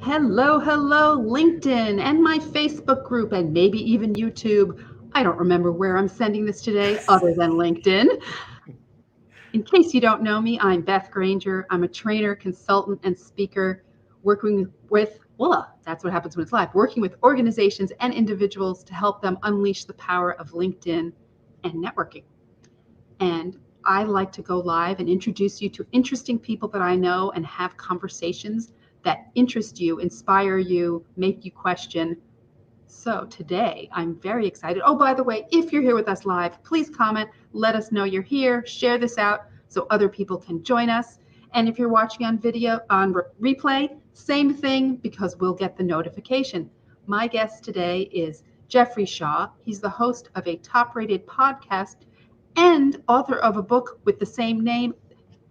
Hello, LinkedIn and my Facebook group and maybe even YouTube. I don't remember where I'm sending this today other than LinkedIn. In case you don't know me, I'm Beth Granger. I'm a trainer, consultant, and speaker working with, well, that's what happens when it's live, working with organizations and individuals to help them unleash the power of LinkedIn and networking. And I like to go live and introduce you to interesting people that I know and have conversations that interest you, inspire you, make you question. So today I'm very excited. Oh, by the way, if you're here with us live, please comment, let us know you're here, share this out so other people can join us. And if you're watching on video, on replay, same thing because we'll get the notification. My guest today is Jeffrey Shaw. He's the host of a top-rated podcast and author of a book with the same name,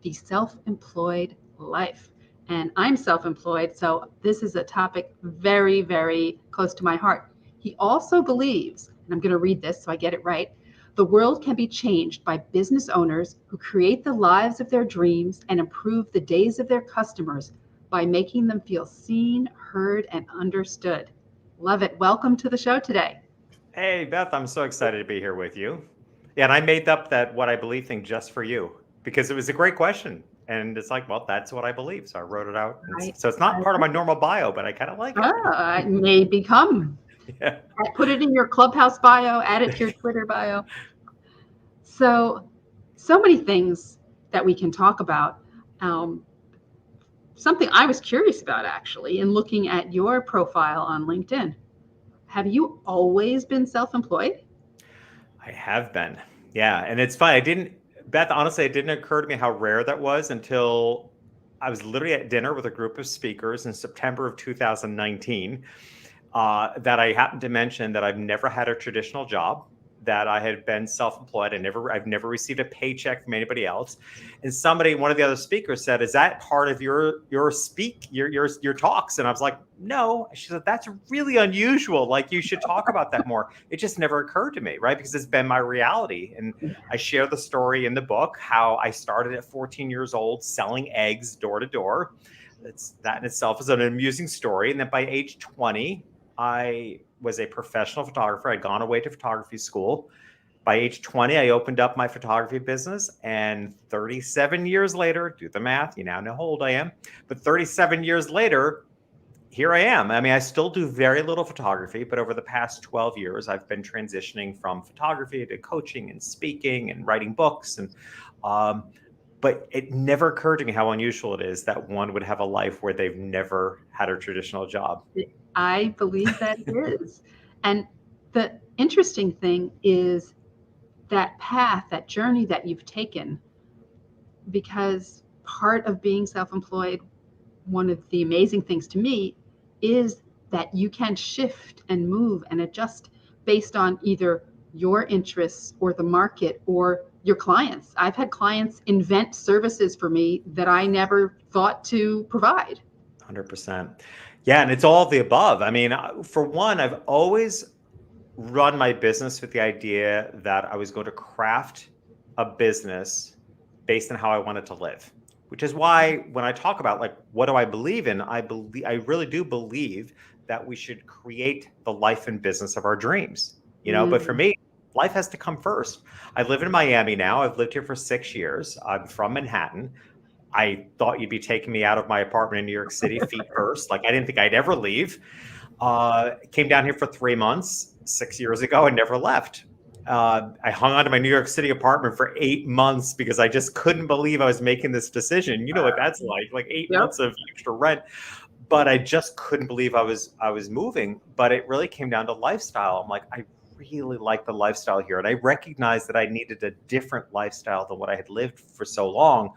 The Self-Employed Life. And I'm self-employed, so this is a topic very, very close to my heart. He also believes, and I'm going to read this so I get it right, the world can be changed by business owners who create the lives of their dreams and improve the days of their customers by making them feel seen, heard, and understood. Love it. Welcome to the show today. Hey, Beth, I'm so excited to be here with you. Yeah, and I made up that what I believe thing just for you because it was a great question. And it's like, well, that's what I believe. So I wrote it out. And I, so it's not I part of my normal bio, but I kind of like it. it may become. Yeah. Put it in your Clubhouse bio, add it to your Twitter bio. So many things that we can talk about. Um, Something I was curious about actually in looking at your profile on LinkedIn. Have you always been self-employed? I have been. Yeah. And it's fun. Beth, honestly, it didn't occur to me how rare that was until I was literally at dinner with a group of speakers in September of 2019. That I happened to mention that I've never had a traditional job, that I had been self-employed. I've never received a paycheck from anybody else. And one of the other speakers said, "Is that part of your talks?" And I was like, "No." She said, "That's really unusual. Like you should talk about that more." It just never occurred to me, right? Because it's been my reality. And I share the story in the book how I started at 14 years old selling eggs door to door. That in itself is an amusing story. And then by age 20, I was a professional photographer. I'd gone away to photography school. By age 20, I opened up my photography business. And 37 years later, do the math, you now know how old I am. But 37 years later, here I am. I mean, I still do very little photography, but over the past 12 years, I've been transitioning from photography to coaching and speaking and writing books. But it never occurred to me how unusual it is that one would have a life where they've never had a traditional job. I believe that it is. And the interesting thing is that path, that journey that you've taken, because part of being self-employed, one of the amazing things to me is that you can shift and move and adjust based on either your interests or the market or your clients. I've had clients invent services for me that I never thought to provide. 100%. Yeah, and it's all of the above. I mean, for one, I've always run my business with the idea that I was going to craft a business based on how I wanted to live, which is why when I talk about like what do I believe in, I really do believe that we should create the life and business of our dreams. But for me, life has to come first. I live in Miami now. I've lived here for 6 years. I'm from Manhattan. I thought you'd be taking me out of my apartment in New York City feet first. Like I didn't think I'd ever leave. Came down here for 3 months 6 years ago and never left. I hung on to my New York City apartment for 8 months because I just couldn't believe I was making this decision. You know what that's like 8 months of extra rent. But I just couldn't believe I was moving. But it really came down to lifestyle. I'm like, I really like the lifestyle here. And I recognized that I needed a different lifestyle than what I had lived for so long.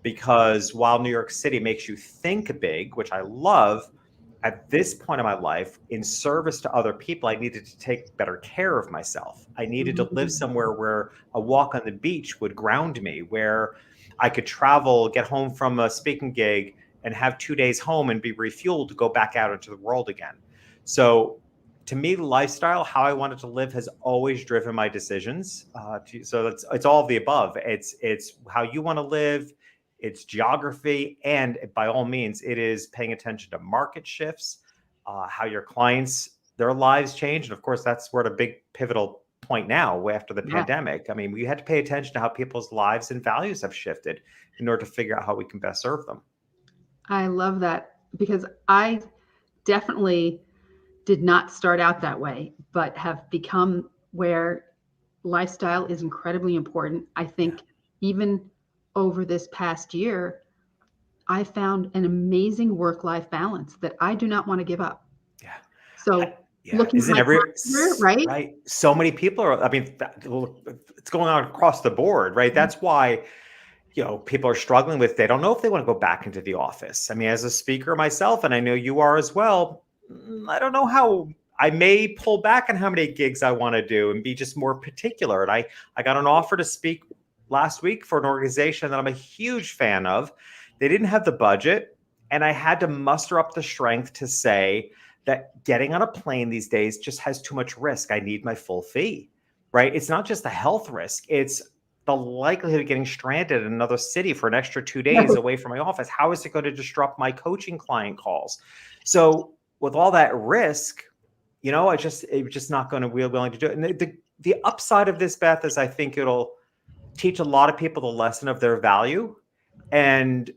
Because while New York City makes you think big, which I love, at this point in my life, in service to other people, I needed to take better care of myself. I needed to live somewhere where a walk on the beach would ground me, where I could travel, get home from a speaking gig, and have 2 days home and be refueled to go back out into the world again. So to me, lifestyle, how I wanted to live has always driven my decisions. So it's all of the above. It's how you want to live. it's geography, and by all means, it is paying attention to market shifts, how your clients, their lives change. And of course, that's we're at a big pivotal point now after the Yeah, pandemic. I mean, we had to pay attention to how people's lives and values have shifted in order to figure out how we can best serve them. I love that because I definitely did not start out that way, but have become where lifestyle is incredibly important. I Yeah. think even over this past year, I found an amazing work-life balance that I do not want to give up. Yeah. I, So yeah. looking at Isn't my calendar, right? right? So many people are, I mean, it's going on across the board, right? That's why, people are struggling with, they don't know if they want to go back into the office. I mean, as a speaker myself, and I know you are as well, I don't know how. I may pull back on how many gigs I want to do and be just more particular. And I got an offer to speak last week for an organization that I'm a huge fan of. They didn't have the budget, and I had to muster up the strength to say that getting on a plane these days just has too much risk. I need my full fee, right? It's not just a health risk. It's the likelihood of getting stranded in another city for an extra 2 days away from my office. How is it going to disrupt my coaching client calls? So with all that risk, it was just not going to be willing to do it. And the upside of this, Beth, is I think it'll teach a lot of people the lesson of their value. And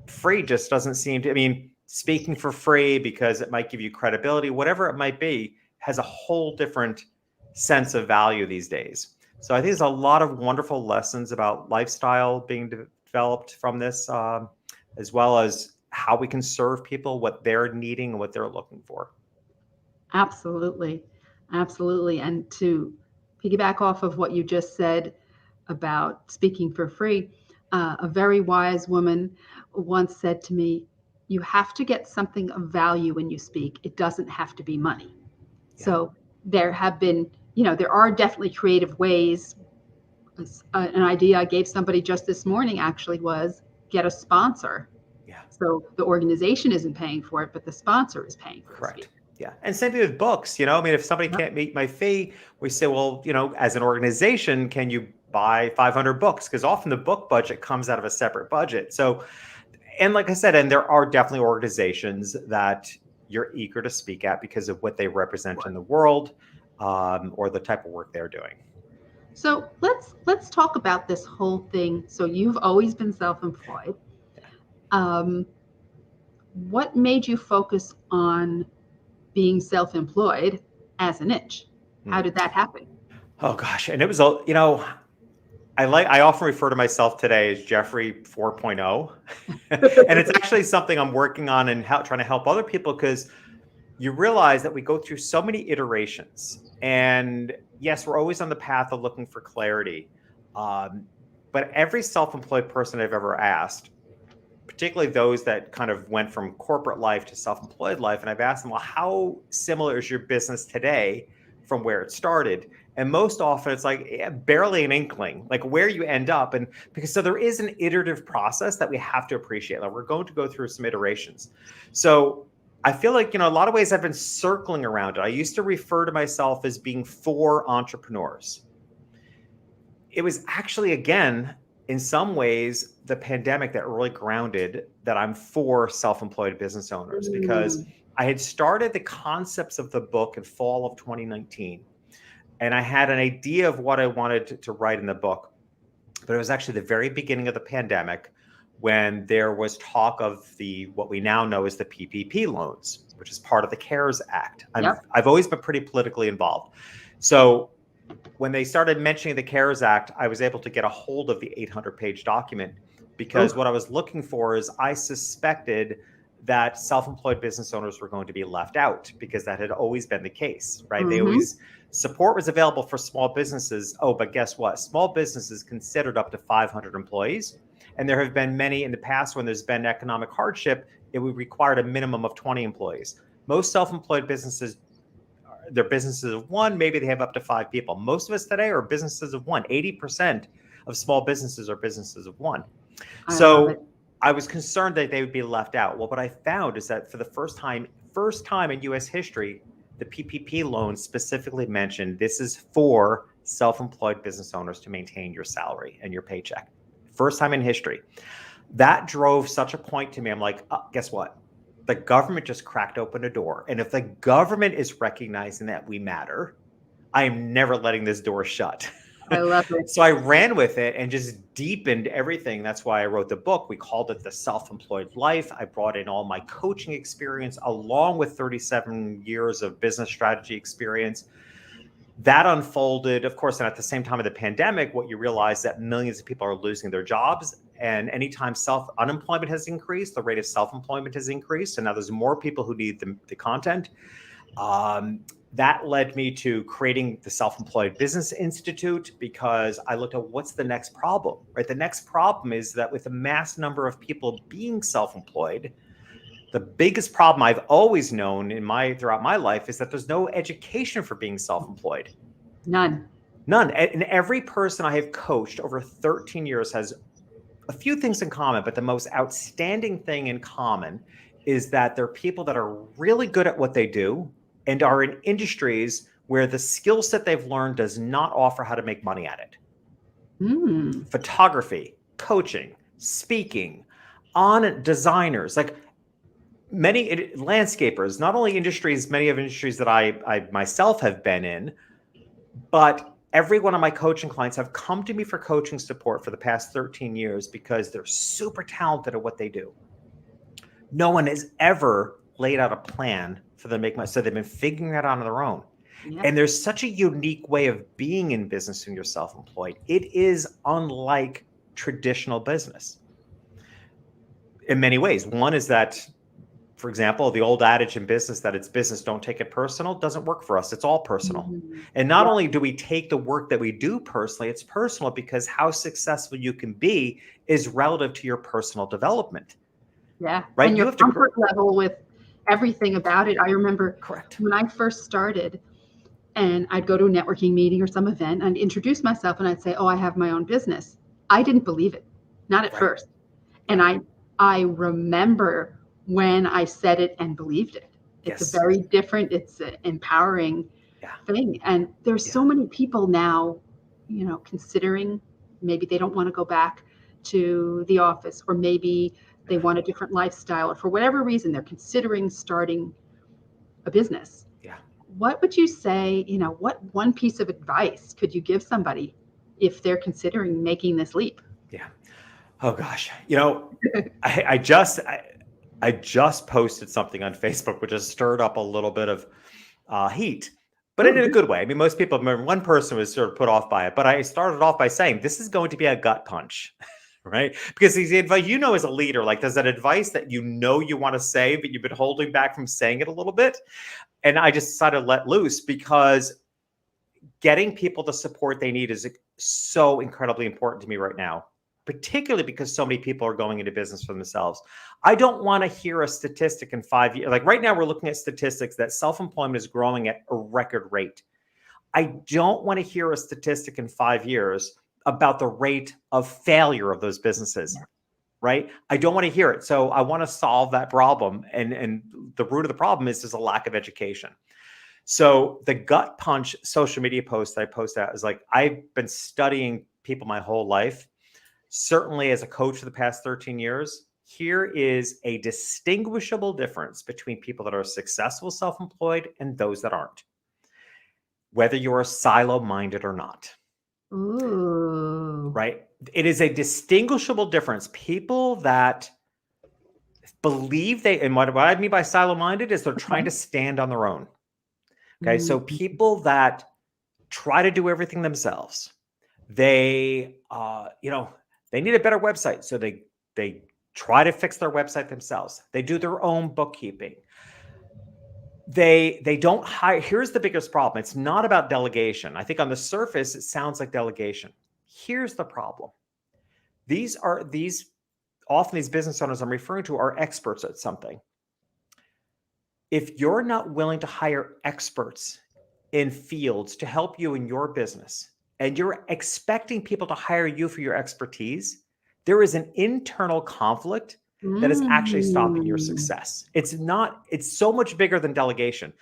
free just doesn't seem to, I mean, speaking for free because it might give you credibility, whatever it might be, has a whole different sense of value these days. So I think there's a lot of wonderful lessons about lifestyle being developed from this, as well as how we can serve people, what they're needing and what they're looking for. Absolutely. Absolutely. And to piggyback off of what you just said about speaking for free, a very wise woman once said to me, you have to get something of value when you speak. It doesn't have to be money. Yeah. So there have been, there are definitely creative ways. An idea I gave somebody just this morning actually was get a sponsor. Yeah. So the organization isn't paying for it, but the sponsor is paying for the Correct. speaker. Yeah. And same thing with books. I mean, if somebody can't meet my fee, we say, well, as an organization, can you buy 500 books? Because often the book budget comes out of a separate budget. So, and like I said, and there are definitely organizations that you're eager to speak at because of what they represent in the world, or the type of work they're doing. So let's talk about this whole thing. So you've always been self-employed. Um, what made you focus on being self-employed as a niche? How Hmm. did that happen? Oh gosh. And it was, I often refer to myself today as Jeffrey 4.0. And it's actually something I'm working on and trying to help other people, because you realize that we go through so many iterations. And yes, we're always on the path of looking for clarity. But every self-employed person I've ever asked, particularly those that kind of went from corporate life to self-employed life, and I've asked them, well, how similar is your business today from where it started? And most often it's like barely an inkling, like where you end up. And because so there is an iterative process that we have to appreciate. Like we're going to go through some iterations. So I feel like, a lot of ways I've been circling around it. I used to refer to myself as being for entrepreneurs. It was actually, again, in some ways, the pandemic that really grounded that I'm for self-employed business owners, because I had started the concepts of the book in fall of 2019. And I had an idea of what I wanted to write in the book. But it was actually the very beginning of the pandemic when there was talk of what we now know as the PPP loans, which is part of the CARES Act. Yep. I've always been pretty politically involved. So when they started mentioning the CARES Act, I was able to get a hold of the 800-page document, because what I was looking for is I suspected that self-employed business owners were going to be left out, because that had always been the case, right? They always, support was available for small businesses. Oh, but guess what? Small businesses considered up to 500 employees. And there have been many in the past when there's been economic hardship, it would require a minimum of 20 employees. Most self-employed businesses, they're businesses of one, maybe they have up to 5 people. Most of us today are businesses of one. 80% of small businesses are businesses of one. I love it. So I was concerned that they would be left out. Well, what I found is that for the first time in US history, the PPP loan specifically mentioned this is for self-employed business owners to maintain your salary and your paycheck. First time in history. that drove such a point to me. I'm like, guess what? The government just cracked open a door. And if the government is recognizing that we matter, I am never letting this door shut. I love it. So I ran with it and just deepened everything. That's why I wrote the book. We called it The Self-Employed Life. I brought in all my coaching experience along with 37 years of business strategy experience. That unfolded, of course, and at the same time of the pandemic, what you realize that millions of people are losing their jobs. And anytime unemployment has increased, the rate of self-employment has increased. And now there's more people who need the content. That led me to creating the Self-Employed Business Institute, because I looked at what's the next problem, right? The next problem is that with a mass number of people being self-employed, the biggest problem I've always known throughout my life is that there's no education for being self-employed. None. And every person I have coached over 13 years has a few things in common, but the most outstanding thing in common is that they're people that are really good at what they do and are in industries where the skill set they've learned does not offer how to make money at it. Photography, coaching, speaking, designers, like many landscapers, not only many of industries that I myself have been in, but every one of my coaching clients have come to me for coaching support for the past 13 years because they're super talented at what they do. No one has ever laid out a plan for them to make money. So they've been figuring that out on their own. Yeah. And there's such a unique way of being in business when you're self-employed. It is unlike traditional business in many ways. One is that, for example, the old adage in business that it's business, don't take it personal, doesn't work for us. It's all personal. And not only do we take the work that we do personally, it's personal because how successful you can be is relative to your personal development. Yeah. Right. And your comfort level with everything about it. I remember when I first started and I'd go to a networking meeting or some event and introduce myself and I'd say, oh, I have my own business. I didn't believe it. Not at first. And I remember when I said it and believed it. It's a very different, it's an empowering thing. And there's so many people now, considering maybe they don't want to go back to the office, or maybe they want a different lifestyle, or for whatever reason, they're considering starting a business. Yeah. What would you say, what one piece of advice could you give somebody if they're considering making this leap? Yeah. Oh gosh. I just posted something on Facebook, which has stirred up a little bit of heat, but in a good way. I mean, most people, one person was sort of put off by it, but I started off by saying, this is going to be a gut punch, right? Because the advice, as a leader, like there's that advice that you want to say, but you've been holding back from saying it a little bit. And I just decided to let loose because getting people the support they need is so incredibly important to me right now, particularly because so many people are going into business for themselves. I don't want to hear a statistic in 5 years. Like right now, we're looking at statistics that self-employment is growing at a record rate. I don't want to hear a statistic in 5 years about the rate of failure of those businesses, right? I don't want to hear it. So I want to solve that problem. And the root of the problem is there's a lack of education. So the gut punch social media post that I post out is like, I've been studying people my whole life. Certainly as a coach for the past 13 years, here is a distinguishable difference between people that are successful self-employed and those that aren't, whether you're silo-minded or not. Ooh. Right? It is a distinguishable difference. People that believe and what I mean by silo-minded is they're trying to stand on their own. Okay. So people that try to do everything themselves, they need a better website. So they try to fix their website themselves. They do their own bookkeeping. They don't hire. Here's the biggest problem. It's not about delegation. I think on the surface, it sounds like delegation. Here's the problem. Often these business owners I'm referring to are experts at something. If you're not willing to hire experts in fields to help you in your business, and you're expecting people to hire you for your expertise, there is an internal conflict that is actually stopping your success. It's so much bigger than delegation.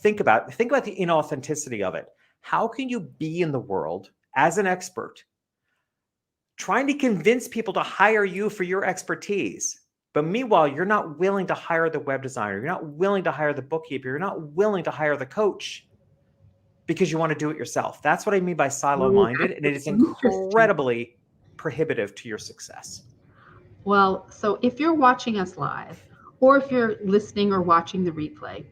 Think about the inauthenticity of it. How can you be in the world as an expert, trying to convince people to hire you for your expertise. But meanwhile, you're not willing to hire the web designer. You're not willing to hire the bookkeeper. You're not willing to hire the coach because you want to do it yourself. That's what I mean by Oh, silo-minded. And it is that's interesting. incredibly prohibitive to your success. Well, so if you're watching us live, or if you're listening or watching the replay,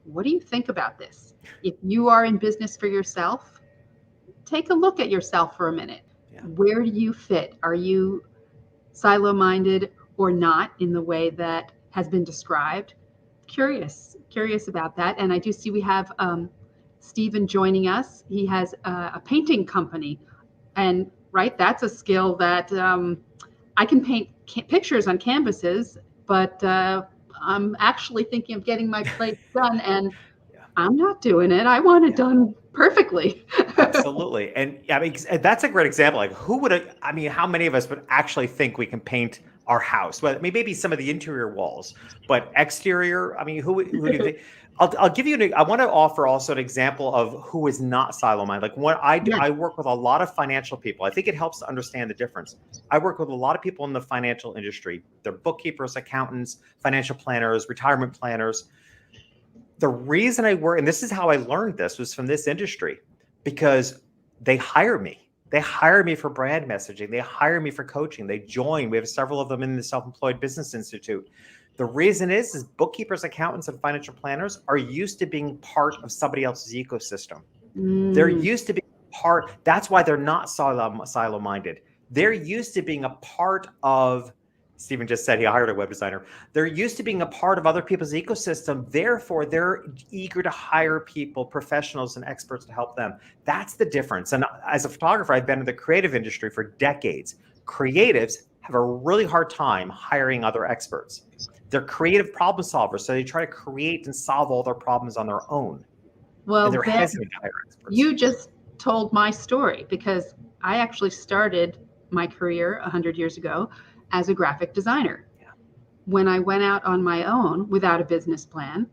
what do you think about this? If you are in business for yourself, take a look at yourself for a minute. Yeah. Where do you fit? Are you silo-minded or not in the way that has been described? Curious about that. And I do see we have Stephen joining us. He has a painting company, and right, that's a skill that I can paint pictures on canvases, but I'm actually thinking of getting my plate done, and Yeah. I'm not doing it. I want it done perfectly. Absolutely. And I mean, that's a great example. Like how many of us would actually think we can paint our house? Well, maybe some of the interior walls, but exterior, I mean, who do you think? I'll give you I want to offer also an example of who is not silo-minded. Like what I do, Yes. I work with a lot of financial people. I think it helps to understand the difference. I work with a lot of people in the financial industry. They're bookkeepers, accountants, financial planners, retirement planners. The reason I work, and this is how I learned this, was from this industry, because they hire me. They hire me for brand messaging. They hire me for coaching. They join. We have several of them in the Self-Employed Business Institute. The reason is bookkeepers, accountants, and financial planners are used to being part of somebody else's ecosystem. They're used to being part. That's why they're not silo-minded. They're used to being a part of, Stephen just said he hired a web designer. They're used to being a part of other people's ecosystem. Therefore, they're eager to hire people, professionals, and experts to help them. That's the difference. And as a photographer, I've been in the creative industry for decades. Creatives have a really hard time hiring other experts. They're creative problem solvers, so they try to create and solve all their problems on their own. Well, and they're Ben, hesitant to hire experts. you just told my story, because I actually started my career 100 years ago as a graphic designer. Yeah. When I went out on my own without a business plan,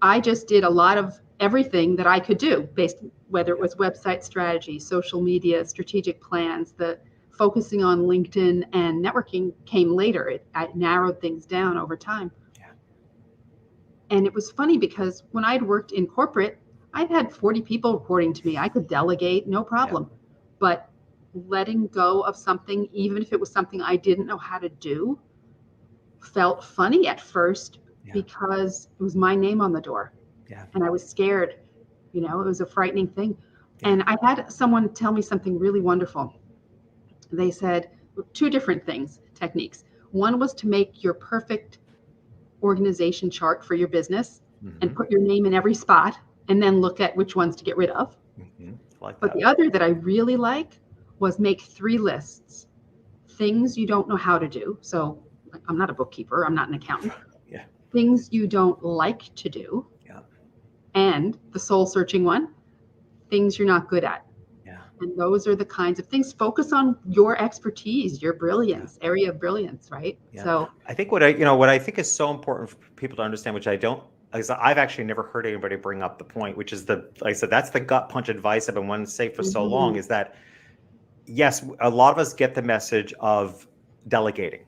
I just did a lot of everything that I could do, whether it was website strategy, social media, strategic plans. The focusing on LinkedIn and networking came later. I narrowed things down over time. Yeah. And it was funny because when I'd worked in corporate, I'd had 40 people reporting to me. I could delegate, no problem. Yeah. But letting go of something, even if it was something I didn't know how to do, felt funny at first, because it was my name on the door. Yeah. And I was scared. It was a frightening thing. Yeah. And I had someone tell me something really wonderful. They said 2 different techniques. One was to make your perfect organization chart for your business, and put your name in every spot, and then look at which ones to get rid of. But the other that I really like was make 3 lists. Things you don't know how to do. So I'm not a bookkeeper. I'm not an accountant. Yeah. Things you don't like to do. Yeah. And the soul searching one, things you're not good at. Yeah. And those are the kinds of things. Focus on your expertise, your brilliance, area of brilliance, right? Yeah. So I think what I think is so important for people to understand, which I've actually never heard anybody bring up the point, which is like I said, that's the gut punch advice I've been wanting to say for so long, is that yes, a lot of us get the message of delegating.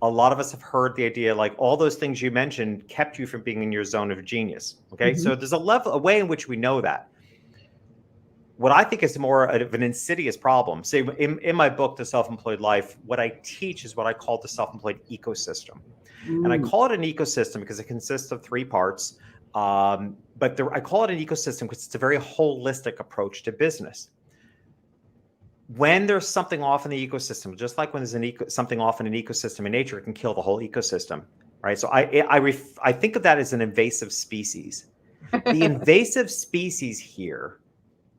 A lot of us have heard the idea, like all those things you mentioned kept you from being in your zone of genius. Okay. So there's a way in which we know that. What I think is more of an insidious problem. Say in my book, The Self-Employed Life, what I teach is what I call the self-employed ecosystem. And I call it an ecosystem because it consists of 3 parts. But I call it an ecosystem because it's a very holistic approach to business. When there's something off in the ecosystem, just like when there's something off in an ecosystem in nature, it can kill the whole ecosystem, right? So I think of that as an invasive species. The invasive species here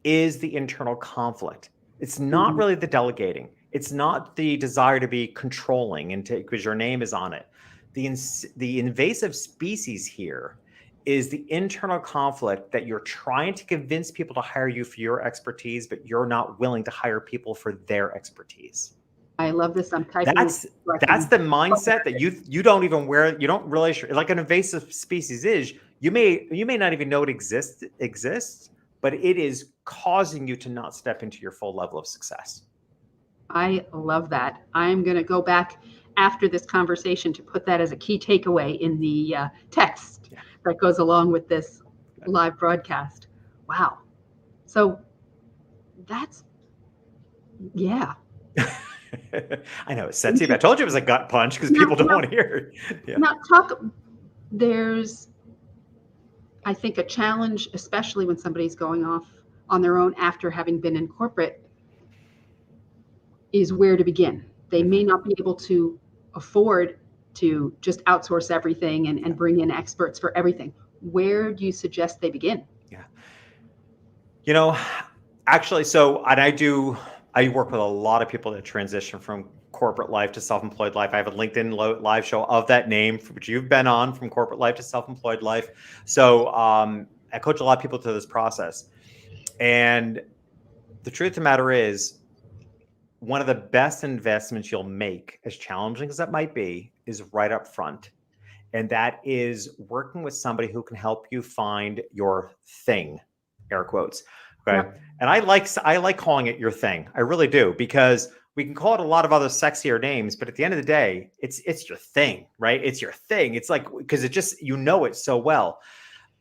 is the internal conflict. It's not really the delegating. It's not the desire to be controlling and because your name is on it. The invasive species here is the internal conflict that you're trying to convince people to hire you for your expertise, but you're not willing to hire people for their expertise. I love this. I'm typing. That's the mindset that you don't even you don't realize, like an invasive species is. You may not even know it exists, but it is causing you to not step into your full level of success. I love that. I'm going to go back after this conversation to put that as a key takeaway in the text Yeah. that goes along with this live broadcast. Wow. So that's, yeah. I know, it's sensitive. I told you it was a gut punch because Now, people don't now, want to hear it. Yeah. now talk, there's, I think, a challenge, especially when somebody's going off on their own after having been in corporate, is where to begin. They may Mhm. not be able to afford to just outsource everything and bring in experts for everything. Where do you suggest they begin? Yeah. You know, actually, I work with a lot of people that transition from corporate life to self-employed life. I have a LinkedIn live show of that name, which you've been on, from corporate life to self-employed life. So I coach a lot of people through this process. And the truth of the matter is, one of the best investments you'll make, as challenging as that might be, is right up front. And that is working with somebody who can help you find your thing, air quotes. Okay. Yep. And I like calling it your thing. I really do, because we can call it a lot of other sexier names, but at the end of the day, it's your thing, right? It's your thing. It's like, because it just, you know it so well.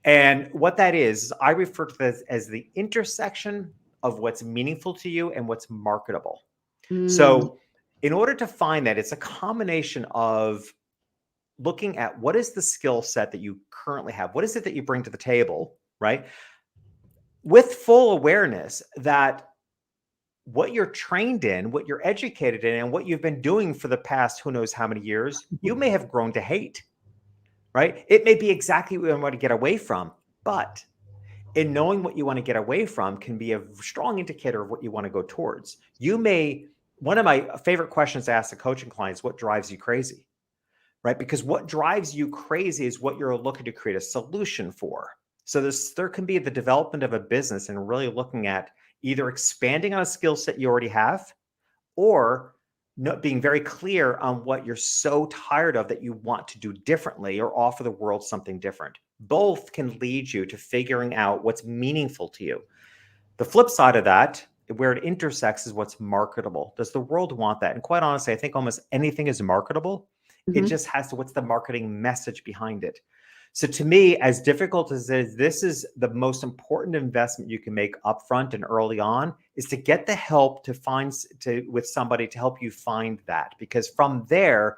And what that is I refer to this as the intersection of what's meaningful to you and what's marketable. Mm, So in order to find that, it's a combination of looking at what is the skill set that you currently have? What is it that you bring to the table, right? With full awareness that what you're trained in, what you're educated in, and what you've been doing for the past who knows how many years, you may have grown to hate, right? It may be exactly what you want to get away from, but in knowing what you want to get away from can be a strong indicator of what you want to go towards. One of my favorite questions to ask the coaching clients, what drives you crazy? Right? Because what drives you crazy is what you're looking to create a solution for. So there can be the development of a business and really looking at either expanding on a skill set you already have, or not being very clear on what you're so tired of that you want to do differently or offer the world something different. Both can lead you to figuring out what's meaningful to you. The flip side of that, where it intersects, is what's marketable. Does the world want that? And quite honestly, I think almost anything is marketable. It mhm. just has to, what's the marketing message behind it? So to me, as difficult as it is, this is the most important investment you can make upfront and early on, is to get the help with somebody to help you find that. Because from there,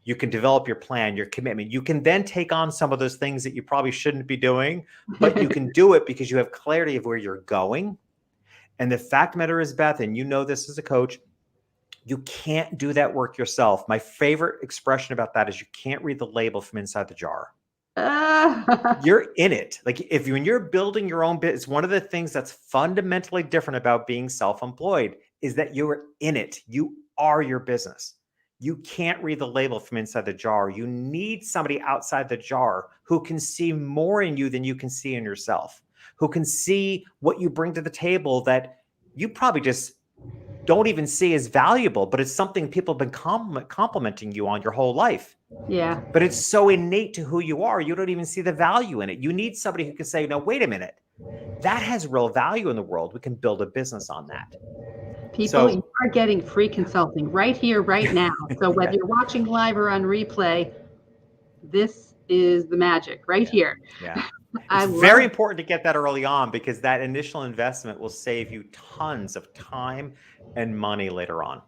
you can develop your plan, your commitment. You can then take on some of those things that you probably shouldn't be doing, but you can do it because you have clarity of where you're going. And the fact of the matter is, Beth, and you know this as a coach, you can't do that work yourself. My favorite expression about that is you can't read the label from inside the jar. Ah, You're in it. Like when you're building your own business, one of the things that's fundamentally different about being self-employed is that you're in it. You are your business. You can't read the label from inside the jar. You need somebody outside the jar who can see more in you than you can see in yourself, who can see what you bring to the table that you probably just don't even see as valuable, but it's something people have been complimenting you on your whole life. yeah. But it's so innate to who you are, you don't even see the value in it. You need somebody who can say, no, wait a minute, that has real value in the world. We can build a business on that. People, you So, are getting free consulting right here, right now. So whether yeah, you're watching live or on replay, this is the magic right yeah, here. yeah. It's I very love. important to get that early on, because that initial investment will save you tons of time and money later on.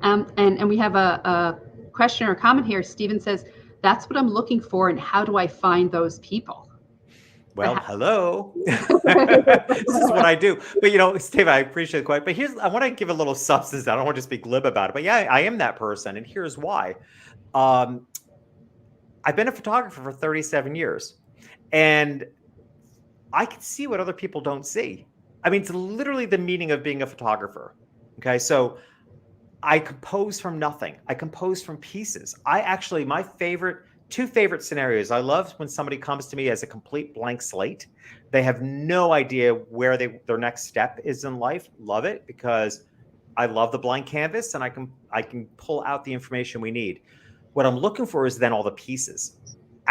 And we have a question or a comment here. Steven says, "That's what I'm looking for, and how do I find those people?" That Well, hello. This is what ha- I do. But Steve, I appreciate the question. But I want to give a little substance. I don't want to just be glib about it. But yeah, I am that person. And here's why. Um, I've been a photographer for 37 years. And I can see what other people don't see. I mean, it's literally the meaning of being a photographer. Okay. So I compose from nothing. I compose from pieces. My two favorite scenarios. I love when somebody comes to me as a complete blank slate. They have no idea where their next step is in life. Love it, because I love the blank canvas and I can pull out the information we need. What I'm looking for is then all the pieces.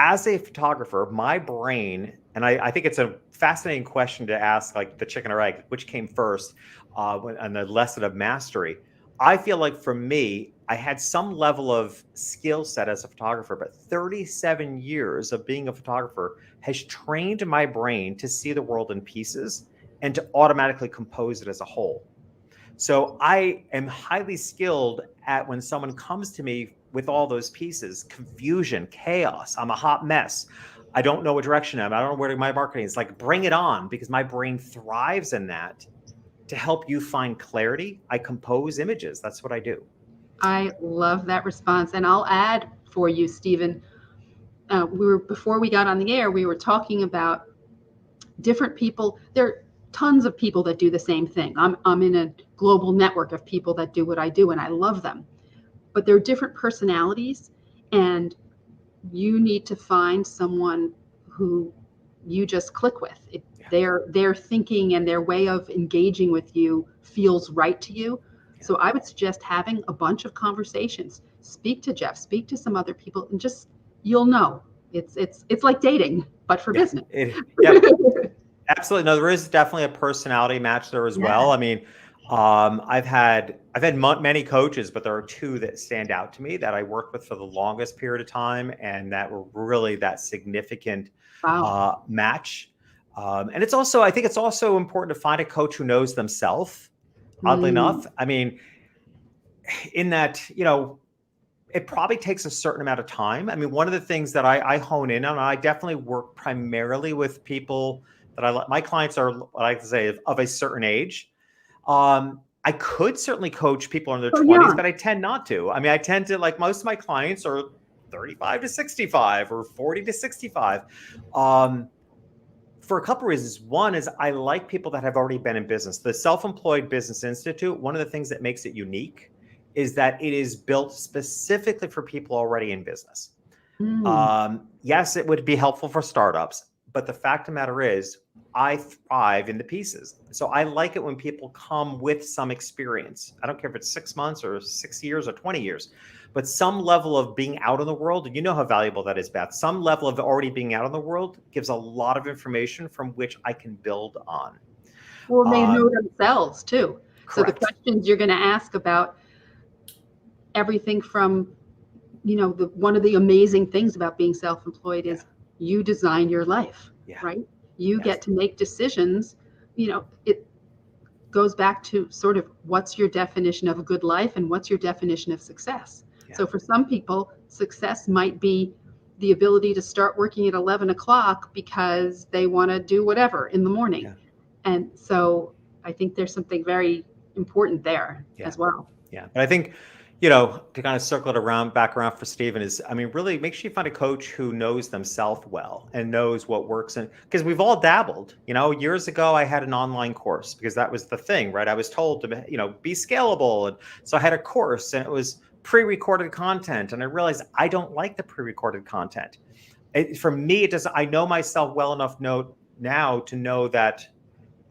As a photographer, my brain, and I think it's a fascinating question to ask, like the chicken or egg, which came first, and the lesson of mastery. I feel like for me, I had some level of skill set as a photographer, but 37 years of being a photographer has trained my brain to see the world in pieces and to automatically compose it as a whole. So I am highly skilled at when someone comes to me with all those pieces, confusion, chaos, I'm a hot mess. I don't know what direction I'm. I don't know where my marketing is. Like, bring it on, because my brain thrives in that to help you find clarity. I compose images. That's what I do. I love that response. And I'll add for you, Stephen, before we got on the air, we were talking about different people. There are tons of people that do the same thing. I'm in a global network of people that do what I do, and I love them. But they're different personalities, and you need to find someone who you just click with. Their thinking and their way of engaging with you feels right to you. So I would suggest having a bunch of conversations. Speak to Jeff, speak to some other people, and just, you'll know. It's like dating, but for business. Yeah, absolutely. No, there is definitely a personality match there as well. Yeah. I mean, I've had many coaches, but there are two that stand out to me that I worked with for the longest period of time, and that were really that significant Wow. match. And it's also, I think it's also important to find a coach who knows themselves. Oddly enough, I mean, in that, it probably takes a certain amount of time. I mean, one of the things that I hone in on, I definitely work primarily with people that my clients are, what I like to say, of a certain age. I could certainly coach people in their So 20s, young. but I tend not to. I mean, I tend to, like, most of my clients are 35 to 65 or 40 to 65. For a couple of reasons. One is I like people that have already been in business. The Self-Employed Business Institute, one of the things that makes it unique is that it is built specifically for people already in business. Mm. Yes, it would be helpful for startups, but the fact of the matter is, I thrive in the pieces. So I like it when people come with some experience. I don't care if it's 6 months or 6 years or 20 years, but some level of being out in the world. And you know how valuable that is, Beth. Some level of already being out in the world gives a lot of information from which I can build on. Well, they know themselves too. So the Correct. questions you're going to ask about everything from, one of the amazing things about being self-employed is you design your life, right? You get to make decisions. It goes back to sort of what's your definition of a good life and what's your definition of success. So for some people, success might be the ability to start working at 11 o'clock because they want to do whatever in the morning. And so I think there's something very important there as well. Yeah. But I think, to kind of circle it back around for Stephen is, I mean, really make sure you find a coach who knows themselves well and knows what works. And because we've all dabbled, years ago, I had an online course because that was the thing, right? I was told to, be scalable. And so I had a course and it was pre-recorded content. And I realized I don't like the pre-recorded content. For me, it doesn't, I know myself well enough now to know that,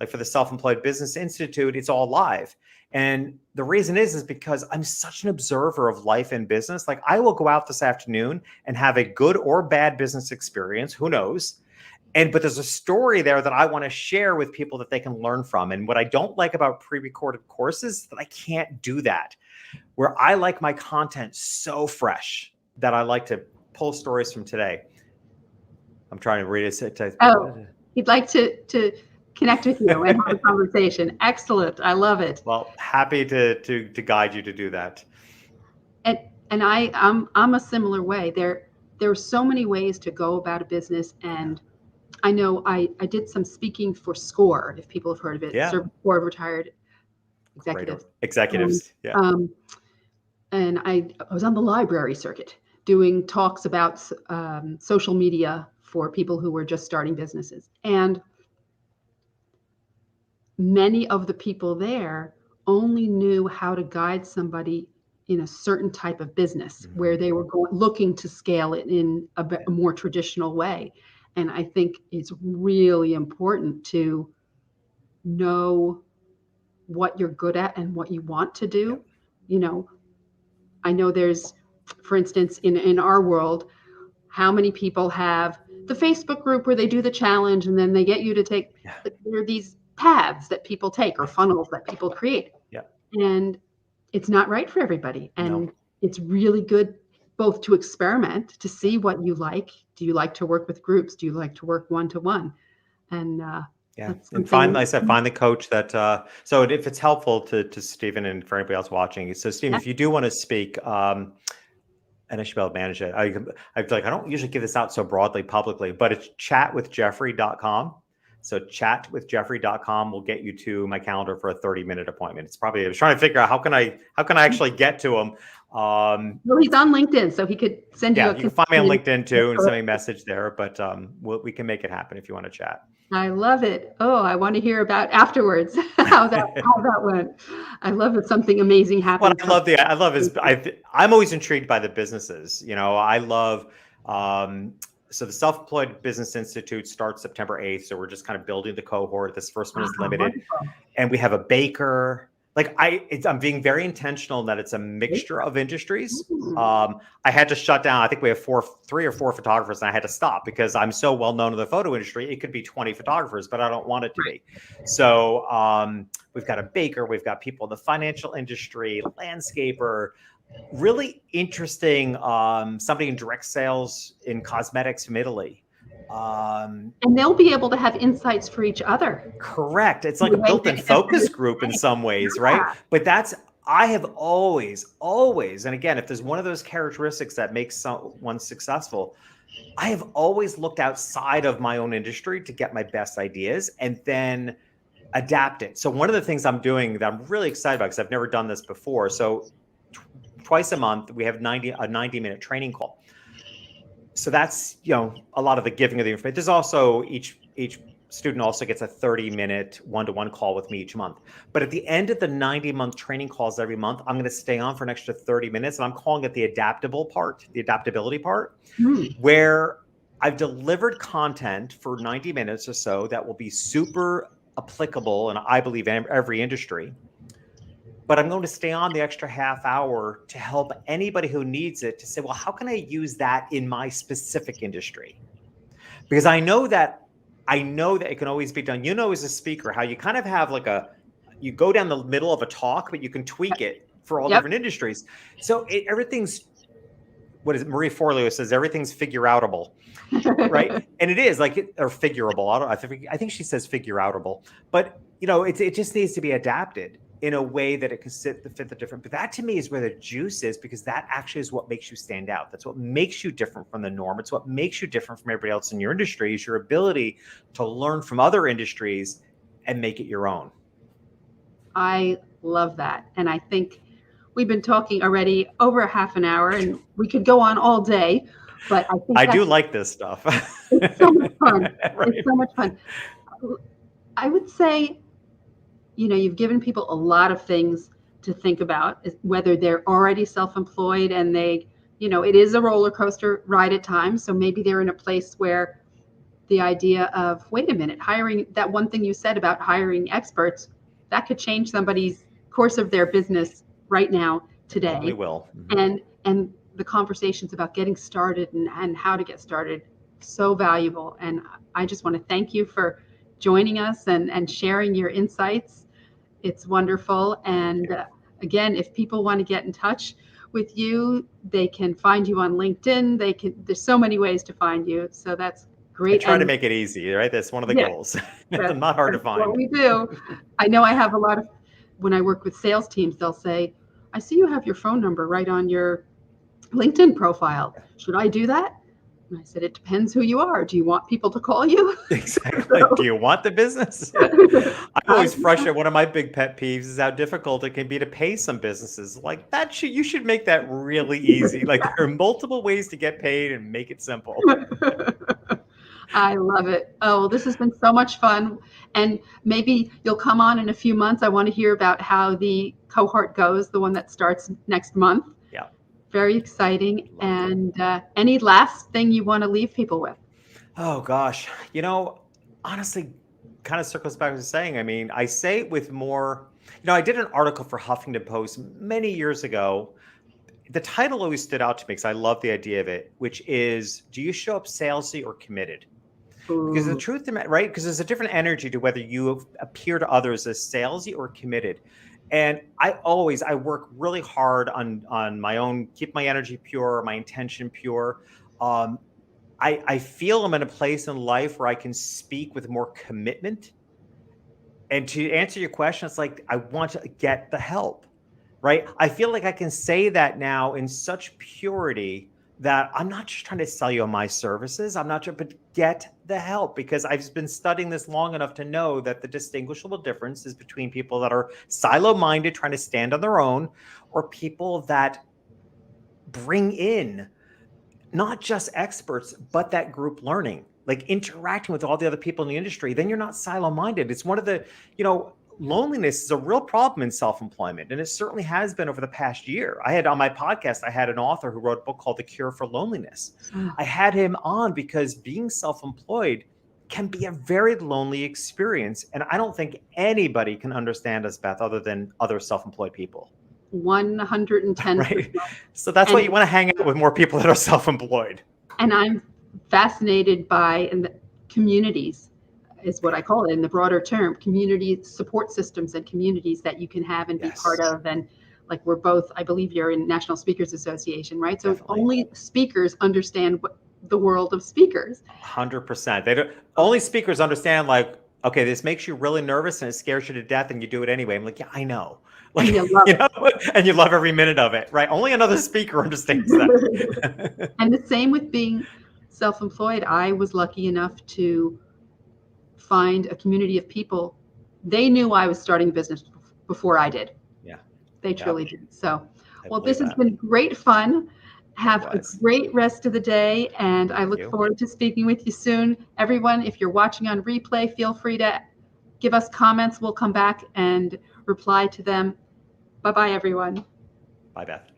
like for the Self-Employed Business Institute, it's all live. And the reason is because I'm such an observer of life and business. Like, I will go out this afternoon and have a good or bad business experience. Who knows? But there's a story there that I want to share with people that they can learn from. And what I don't like about pre-recorded courses is that I can't do that. Where I like my content so fresh that I like to pull stories from today. I'm trying to read it. He'd like to connect with you and have a conversation. Excellent. I love it. Well, happy to guide you to do that. And I'm a similar way. There are so many ways to go about a business. And I know I did some speaking for SCORE, if people have heard of it. Service Corps of Retired Executives. And I was on the library circuit doing talks about social media for people who were just starting businesses. And many of the people there only knew how to guide somebody in a certain type of business where they were looking to scale it in a more traditional way. And I think it's really important to know what you're good at and what you want to do. I know there's, for instance, in our world, how many people have the Facebook group where they do the challenge and then they get you to take, there are these paths that people take or funnels that people create. And it's not right for everybody. No. And it's really good both to experiment, to see what you like. Do you like to work with groups? Do you like to work one-to-one? And Yeah, that's and find, like something. I said, find the coach that. So if it's helpful to Stephen and for anybody else watching, so Stephen, Yeah. if you do want to speak, and I should be able to manage it. I feel like I don't usually give this out so broadly publicly, but it's chatwithjeffrey.com. So chatwithjeffrey.com will get you to my calendar for a 30-minute appointment. It's probably, I was trying to figure out how can I actually get to him. Well, he's on LinkedIn, so he could send you Yeah, a you can find me on convenient. LinkedIn too and send me a message there, but we can make it happen if you want to chat. I love it. Oh, I want to hear about afterwards how that went. I love that something amazing What happened. I love is I'm always intrigued by the businesses. I love so the Self-Employed Business Institute starts September 8th. So we're just kind of building the cohort. This first one is Wow, limited, wonderful. and we have a baker. Like I'm being very intentional that it's a mixture of industries. I had to shut down. I think we have 3 or 4 photographers, and I had to stop because I'm so well known in the photo industry. It could be 20 photographers, but I don't want it to be. So we've got a baker, we've got people in the financial industry, landscaper, really interesting. Somebody in direct sales in cosmetics from Italy. And they'll be able to have insights for each other. Correct. It's like a built-in focus group in some ways, right? But I have always, and again, if there's one of those characteristics that makes someone successful, I have always looked outside of my own industry to get my best ideas and then adapt it. So one of the things I'm doing that I'm really excited about, because I've never done this before. So twice a month, we have a 90-minute training call. So that's, a lot of the giving of the information. There's also each student also gets a 30-minute one-to-one call with me each month. But at the end of the 90-month training calls every month, I'm going to stay on for an extra 30 minutes. And I'm calling it the adaptability part, where I've delivered content for 90 minutes or so that will be super applicable in, I believe, every industry. But I'm going to stay on the extra half hour to help anybody who needs it to say, well, how can I use that in my specific industry? Because I know that it can always be done. As a speaker, how you kind of have you go down the middle of a talk, but you can tweak it for all different industries. So everything's, what is it? Marie Forleo says everything's figure-outable, right? And it is or figurable. I think she says figure-outable, but it just needs to be adapted in a way that it can fit the different. But that to me is where the juice is, because that actually is what makes you stand out. That's what makes you different from the norm. It's what makes you different from everybody else in your industry, is your ability to learn from other industries and make it your own. I love that. And I think we've been talking already over a half an hour, and we could go on all day, but I think I do like this stuff. It's so much fun. Right. It's so much fun. I would say, you've given people a lot of things to think about, whether they're already self-employed and it is a roller coaster ride at times. So maybe they're in a place where the idea of, wait a minute, hiring, that one thing you said about hiring experts, that could change somebody's course of their business right now, today. Probably will. Mm-hmm. And the conversations about getting started and how to get started, so valuable. And I just want to thank you for joining us and sharing your insights. It's wonderful. And again, if people want to get in touch with you, they can find you on LinkedIn. There's so many ways to find you. So that's great. I try to make it easy, right? That's one of the goals. Not hard to find. What we do. I know I have a lot of, when I work with sales teams, they'll say, I see you have your phone number right on your LinkedIn profile. Should I do that? And I said, it depends who you are. Do you want people to call you? Exactly. Do you want the business? I'm always frustrated. One of my big pet peeves is how difficult it can be to pay some businesses. Like that, you should make that really easy. Like there are multiple ways to get paid and make it simple. I love it. Oh, well, this has been so much fun. And maybe you'll come on in a few months. I want to hear about how the cohort goes, the one that starts next month. Yeah. Very exciting. And any last thing you want to leave people with? Oh, gosh. Honestly, kind of circles back to saying, I say it with more, I did an article for Huffington Post many years ago. The title always stood out to me because I love the idea of it, which is, do you show up salesy or committed? Because the truth, right? Because there's a different energy to whether you appear to others as salesy or committed. And I work really hard on my own, keep my energy pure, my intention pure. Um, I feel I'm in a place in life where I can speak with more commitment. And to answer your question, it's like I want to get the help, right? I feel like I can say that now in such purity that I'm not just trying to sell you on my services. I'm not but get the help, because I've been studying this long enough to know that the distinguishable difference is between people that are silo-minded, trying to stand on their own, or people that bring in not just experts, but that group learning, like interacting with all the other people in the industry. Then you're not silo-minded. It's one of the, loneliness is a real problem in self-employment. And it certainly has been over the past year. I had on my podcast, I had an author who wrote a book called The Cure for Loneliness. I had him on because being self-employed can be a very lonely experience. And I don't think anybody can understand us, Beth, other than other self-employed people. 110%. Right. So that's why you want to hang out with more people that are self-employed. And I'm fascinated by communities, is what I call it in the broader term, community support systems and communities that you can have and be part of. And like, we're both, I believe you're in National Speakers Association, right? So Definitely. Only speakers understand the world of speakers. 100%. They don't. Only speakers understand, like, okay, this makes you really nervous and it scares you to death, and you do it anyway. I'm like, yeah, I know. Like, and you love it. And you love every minute of it, right? Only another speaker understands that. And the same with being self-employed. I was lucky enough to find a community of people. They knew I was starting a business before I did. Yeah. They truly did. So, well, believe this has been great fun. Have Likewise. a great rest of the day, and I look forward to speaking with you soon. Everyone, if you're watching on replay, feel free to give us comments. We'll come back and reply to them. Bye-bye, everyone. Bye, Beth.